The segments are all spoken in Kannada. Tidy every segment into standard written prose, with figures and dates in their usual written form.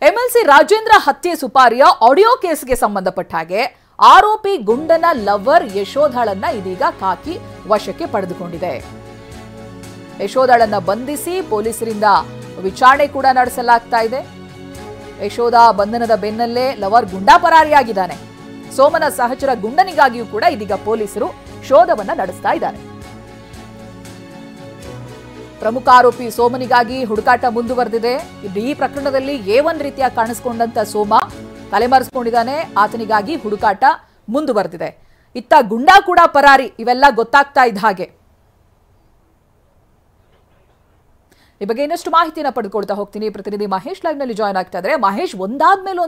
ಎಂಎಲ್ಸಿ ರಾಜೇಂದ್ರ ಹತ್ಯೆ ಸುಪಾರಿಯ ಆಡಿಯೋ ಕೇಸ್ಗೆ ಸಂಬಂಧಪಟ್ಟ ಹಾಗೆ ಆರೋಪಿ ಗುಂಡನ ಲವರ್ ಯಶೋಧಳನ್ನ ಇದೀಗ ಖಾಕಿ ವಶಕ್ಕೆ ಪಡೆದುಕೊಂಡಿದೆ. ಯಶೋಧಳನ್ನ ಬಂಧಿಸಿ ಪೊಲೀಸರಿಂದ ವಿಚಾರಣೆ ಕೂಡ ನಡೆಸಲಾಗ್ತಾ ಇದೆ. ಯಶೋಧ ಬಂಧನದ ಬೆನ್ನಲ್ಲೇ ಲವರ್ ಗುಂಡಾ ಪರಾರಿಯಾಗಿದ್ದಾನೆ. ಸೋಮನ ಸಹಚರ ಗುಂಡನಿಗಾಗಿಯೂ ಕೂಡ ಇದೀಗ ಪೊಲೀಸರು ಶೋಧವನ್ನ ನಡೆಸ್ತಾ ಇದ್ದಾರೆ. ಪ್ರಮುಖ ಆರೋಪಿ ಸೋಮನಿಗಾಗಿ ಹುಡುಕಾಟ ಮುಂದುವರೆದಿದೆ. ಈ ಪ್ರಕರಣದಲ್ಲಿ A1 ರೀತಿಯ ಕಾಣಿಸಿಕೊಂಡಂತ ಸೋಮ ತಲೆಮರೆಸಿಕೊಂಡಿದ್ದಾನೆ. ಆತನಿಗಾಗಿ ಹುಡುಕಾಟ ಮುಂದುವರೆದಿದೆ. ಇತ್ತ ಗುಂಡಾ ಕೂಡ ಪರಾರಿ. ಇವೆಲ್ಲ ಗೊತ್ತಾಗ್ತಾ ಇದ್ದ ಹಾಗೆ ಈ ಬಗ್ಗೆ ಇನ್ನಷ್ಟು ಮಾಹಿತಿನ ಪಡೆದುಕೊಳ್ತಾ ಹೋಗ್ತೀನಿ. ಪ್ರತಿನಿಧಿ ಮಹೇಶ್ ಲೈವ್ ನಲ್ಲಿ ಜಾಯ್ನ್ ಆಗ್ತಾ ಇದ್ದಾರೆ. ಮಹೇಶ್, ಒಂದಾದ್ಮೇಲೆ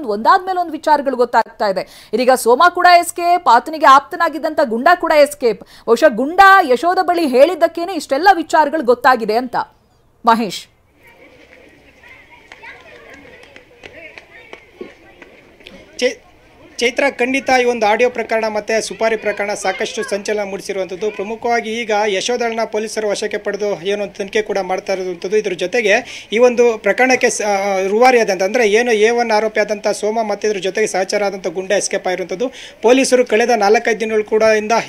ಒಂದು ವಿಚಾರಗಳು ಗೊತ್ತಾಗ್ತಾ ಇದೆ. ಇದೀಗ ಸೋಮ ಕೂಡ ಎಸ್ಕೇಪ್, ಆತನಿಗೆ ಆಪ್ತನಾಗಿದ್ದಂತ ಗುಂಡಾ ಕೂಡ ಎಸ್ಕೇಪ್. ಬಹುಶಃ ಗುಂಡಾ ಯಶೋಧ ಬಳಿ ಹೇಳಿದ್ದಕ್ಕೇನೆ ಇಷ್ಟೆಲ್ಲ ವಿಚಾರಗಳು ಗೊತ್ತಾಗಿದೆ ಅಂತ ಮಹೇಶ್. ಚೈತ್ರ, ಖಂಡಿತ ಈ ಒಂದು ಆಡಿಯೋ ಪ್ರಕರಣ ಮತ್ತು ಸುಪಾರಿ ಪ್ರಕರಣ ಸಾಕಷ್ಟು ಸಂಚಲನ ಮೂಡಿಸಿರುವಂಥದ್ದು. ಪ್ರಮುಖವಾಗಿ ಈಗ ಯಶೋಧಳನ್ನ ಪೊಲೀಸರು ವಶಕ್ಕೆ ಪಡೆದು ಏನು ತನಿಖೆ ಕೂಡ ಮಾಡ್ತಾ ಇರುವಂಥದ್ದು. ಇದ್ರ ಜೊತೆಗೆ ಈ ಒಂದು ಪ್ರಕರಣಕ್ಕೆ ರೂವಾರಿಯಾದಂಥ ಅಂದರೆ ಏನು A1 ಆರೋಪಿ ಆದಂಥ ಸೋಮ ಮತ್ತು ಇದ್ರ ಜೊತೆಗೆ ಸಹಚರ ಆದಂಥ ಗುಂಡಾ ಎಸ್ಕೇಪ್ ಆಗಿರುವಂಥದ್ದು. ಪೊಲೀಸರು ಕಳೆದ 4-5 ದಿನಗಳು ಕೂಡ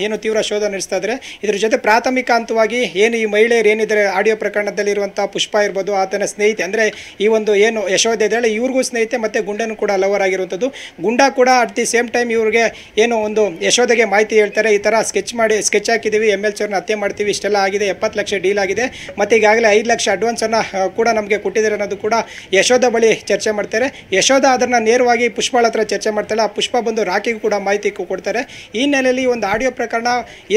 ಏನು ತೀವ್ರ ಶೋಧ ನಡೆಸ್ತಾ ಇದ್ದಾರೆ. ಇದ್ರ ಜೊತೆ ಪ್ರಾಥಮಿಕ ಹಂತವಾಗಿ ಏನು ಈ ಮಹಿಳೆಯರು ಏನಿದ್ದಾರೆ ಆಡಿಯೋ ಪ್ರಕರಣದಲ್ಲಿರುವಂಥ ಪುಷ್ಪ ಇರ್ಬೋದು, ಆತನ ಸ್ನೇಹಿತೆ ಅಂದರೆ ಈ ಒಂದು ಏನು ಯಶೋಧ ಇದ್ದಾಳೆ ಇವ್ರಿಗೂ ಸ್ನೇಹಿತೆ ಮತ್ತು ಗುಂಡನು ಕೂಡ ಲವರ್ ಆಗಿರುವಂಥದ್ದು. ಗುಂಡಾ ಕೂಡ ಅಟ್ ದಿ ಸೇಮ್ ಟೈಮ್ ಇವ್ರಿಗೆ ಏನು ಒಂದು ಯಶೋಧೆಗೆ ಮಾಹಿತಿ ಹೇಳ್ತಾರೆ, ಈ ಥರ ಸ್ಕೆಚ್ ಹಾಕಿದ್ದೀವಿ, MLC ಅವ್ರನ್ನ ಹತ್ಯೆ ಮಾಡ್ತೀವಿ, ಇಷ್ಟೆಲ್ಲ ಆಗಿದೆ, 70 ಲಕ್ಷ ಡೀಲ್ ಆಗಿದೆ, ಮತ್ತು ಈಗಾಗಲೇ 5 ಲಕ್ಷ ಅಡ್ವಾನ್ಸನ್ನು ಕೂಡ ನಮಗೆ ಕೊಟ್ಟಿದ್ದಾರೆ ಅನ್ನೋದು ಕೂಡ ಯಶೋಧ ಬಳಿ ಚರ್ಚೆ ಮಾಡ್ತಾರೆ. ಯಶೋಧ ಅದನ್ನು ನೇರವಾಗಿ ಪುಷ್ಪಳ ಹತ್ರ ಚರ್ಚೆ ಮಾಡ್ತಾಳೆ. ಆ ಪುಷ್ಪ ಬಂದು ರಾಕಿಗೂ ಕೂಡ ಮಾಹಿತಿ ಕೊಡ್ತಾರೆ. ಈ ಹಿನ್ನೆಲೆಯಲ್ಲಿ ಒಂದು ಆಡಿಯೋ ಪ್ರಕರಣ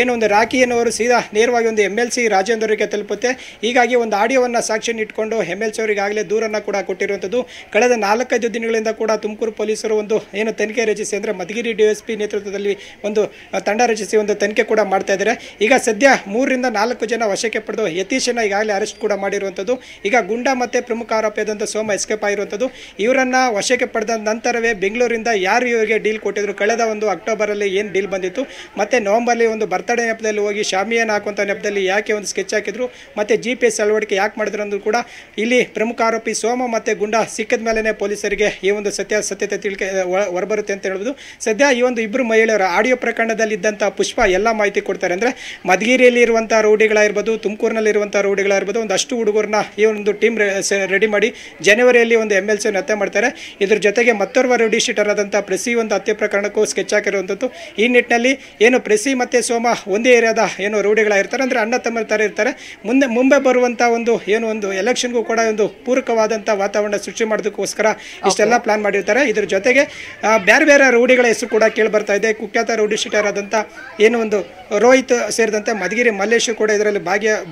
ಏನು ಒಂದು ರಾಕಿ ಎನ್ನುವರು ಸೀದಾ ನೇರವಾಗಿ ಒಂದು MLC ರಾಜೇಂದ್ರ ಅವರಿಗೆ ತಲುಪುತ್ತೆ. ಹೀಗಾಗಿ ಒಂದು ಆಡಿಯೋವನ್ನು ಸಾಕ್ಷಿಯನ್ನು ಇಟ್ಕೊಂಡು MLC ಅವರಿಗೆ ಆಗಲೇ ದೂರನ್ನು ಕೂಡ ಕೊಟ್ಟಿರುವಂಥದ್ದು. ಕಳೆದ 4-5 ದಿನಗಳಿಂದ ಕೂಡ ತುಮಕೂರು ಪೊಲೀಸರು ಒಂದು ಏನು ತನಿಖೆ ರಚಿಸಿ ಅಂದರೆ ಮಧುಗಿರಿ DSP ನೇತೃತ್ವದಲ್ಲಿ ಒಂದು ತಂಡ ರಚಿಸಿ ಒಂದು ತನಿಖೆ ಕೂಡ ಮಾಡ್ತಾ ಇದ್ದಾರೆ. ಈಗ ಸದ್ಯ 3-4 ಜನ ವಶಕ್ಕೆ ಪಡೆದು ಯತೀಶನ ಈಗಾಗಲೇ ಅರೆಸ್ಟ್ ಕೂಡ ಮಾಡಿರುವಂಥದ್ದು. ಈಗ ಗುಂಡಾ ಮತ್ತು ಪ್ರಮುಖ ಆರೋಪಿಯಾದಂಥ ಸೋಮ ಎಸ್ಕೇಪ್ ಆಗಿರುವಂಥದ್ದು. ಇವರನ್ನು ವಶಕ್ಕೆ ಪಡೆದ ನಂತರವೇ ಬೆಂಗಳೂರಿಂದ ಯಾರು ಇವರಿಗೆ ಡೀಲ್ ಕೊಟ್ಟಿದ್ರು, ಕಳೆದ ಒಂದು ಅಕ್ಟೋಬರಲ್ಲಿ ಏನು ಡೀಲ್ ಬಂದಿತ್ತು, ಮತ್ತು ನವೆಂಬರ್ಲಿ ಒಂದು ಬರ್ತ್ಡೇ ನೆಪದಲ್ಲಿ ಹೋಗಿ ಶಾಮಿಯಾನ ಹಾಕುವಂಥ ನೆಪದಲ್ಲಿ ಯಾಕೆ ಒಂದು ಸ್ಕೆಚ್ ಹಾಕಿದ್ರು, ಮತ್ತು GPS ಅಳವಡಿಕೆ ಯಾಕೆ ಮಾಡಿದ್ರು ಅನ್ನೋದು ಕೂಡ ಇಲ್ಲಿ ಪ್ರಮುಖ ಆರೋಪಿ ಸೋಮ ಮತ್ತು ಗುಂಡಾ ಸಿಕ್ಕಿದ ಮೇಲೇ ಪೊಲೀಸರಿಗೆ ಈ ಒಂದು ಸತ್ಯತೆ ಹೊರಬರುತ್ತೆ ಅಂತ ಹೇಳ್ಬೋದು. ಸದ್ಯ ಈ ಒಂದು ಇಬ್ಬರು ಮಹಿಳೆಯರ ಆಡಿಯೋ ಪ್ರಕರಣದಲ್ಲಿ ಇದ್ದಂಥ ಪುಷ್ಪ ಎಲ್ಲ ಮಾಹಿತಿ ಕೊಡ್ತಾರೆ. ಅಂದರೆ ಮಧುಗಿರಿಯಲ್ಲಿ ಇರುವಂಥ ರೌಡಿಗಳಾಗಿರ್ಬೋದು, ತುಮಕೂರಿನಲ್ಲಿ ಇರುವಂಥ ರೌಡಿಗಳಾಗಿರ್ಬೋದು, ಒಂದಷ್ಟು ಹುಡುಗರನ್ನ ಈ ಒಂದು ಟೀಮ್ ರೆಡಿ ಮಾಡಿ ಜನವರಿಯಲ್ಲಿ ಒಂದು MLC ಹತ್ಯೆ ಮಾಡ್ತಾರೆ. ಇದ್ರ ಜೊತೆಗೆ ಮತ್ತೋರ್ವ ರೌಡಿ ಶೀಟರ್ ಆದಂಥ ಪ್ರೆಸಿ ಒಂದು ಹತ್ಯೆ ಪ್ರಕರಣಕ್ಕೂ ಸ್ಕೆಚ್ ಹಾಕಿರುವಂಥದ್ದು. ಈ ನಿಟ್ಟಿನಲ್ಲಿ ಏನು ಪ್ರೆಸಿ ಮತ್ತು ಸೋಮ ಒಂದೇ ಏರಿಯಾದ ಏನು ರೌಡಿಗಳಾಗಿರ್ತಾರೆ, ಅಂದರೆ ಅಣ್ಣ ತಮ್ಮ ಥರ ಇರ್ತಾರೆ. ಮುಂದೆ ಬರುವಂಥ ಒಂದು ಎಲೆಕ್ಷನ್ಗೂ ಕೂಡ ಒಂದು ಪೂರಕವಾದಂಥ ವಾತಾವರಣ ಸೃಷ್ಟಿ ಮಾಡೋದಕ್ಕೋಸ್ಕರ ಇಷ್ಟೆಲ್ಲ ಪ್ಲಾನ್ ಮಾಡಿರ್ತಾರೆ. ಇದ್ರ ಜೊತೆಗೆ ಬೇರೆ ರೌಡಿಗಳ ಹೆಸರು ಕೂಡ ಕೇಳಿ ಬರ್ತಾ ಇದೆ. ಕುಖ್ಯಾತ ರೌಡಿ ಶೀಟರ್ ಆದಂಥ ಏನು ಒಂದು ರೋಹಿತ್ ಸೇರಿದಂತೆ ಮಧುಗಿರಿ ಮಲ್ಲೇಶ್ ಕೂಡ ಇದರಲ್ಲಿ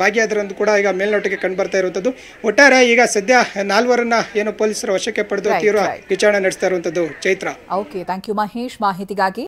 ಭಾಗಿಯಾದ್ರಂದು ಕೂಡ ಈಗ ಮೇಲ್ನೋಟಕ್ಕೆ ಕಂಡು ಬರ್ತಾ ಇರುವಂಥದ್ದು. ಒಟ್ಟಾರೆ ಈಗ ಸದ್ಯ 4 ಏನು ಪೊಲೀಸರ ವಶಕ್ಕೆ ಪಡೆದು ತೀವ್ರ ವಿಚಾರಣೆ ನಡೆಸ್ತಾ ಇರುವಂಥದ್ದು. Chaitra, okay, thank you Mahesh ಮಾಹಿತಿಗಾಗಿ.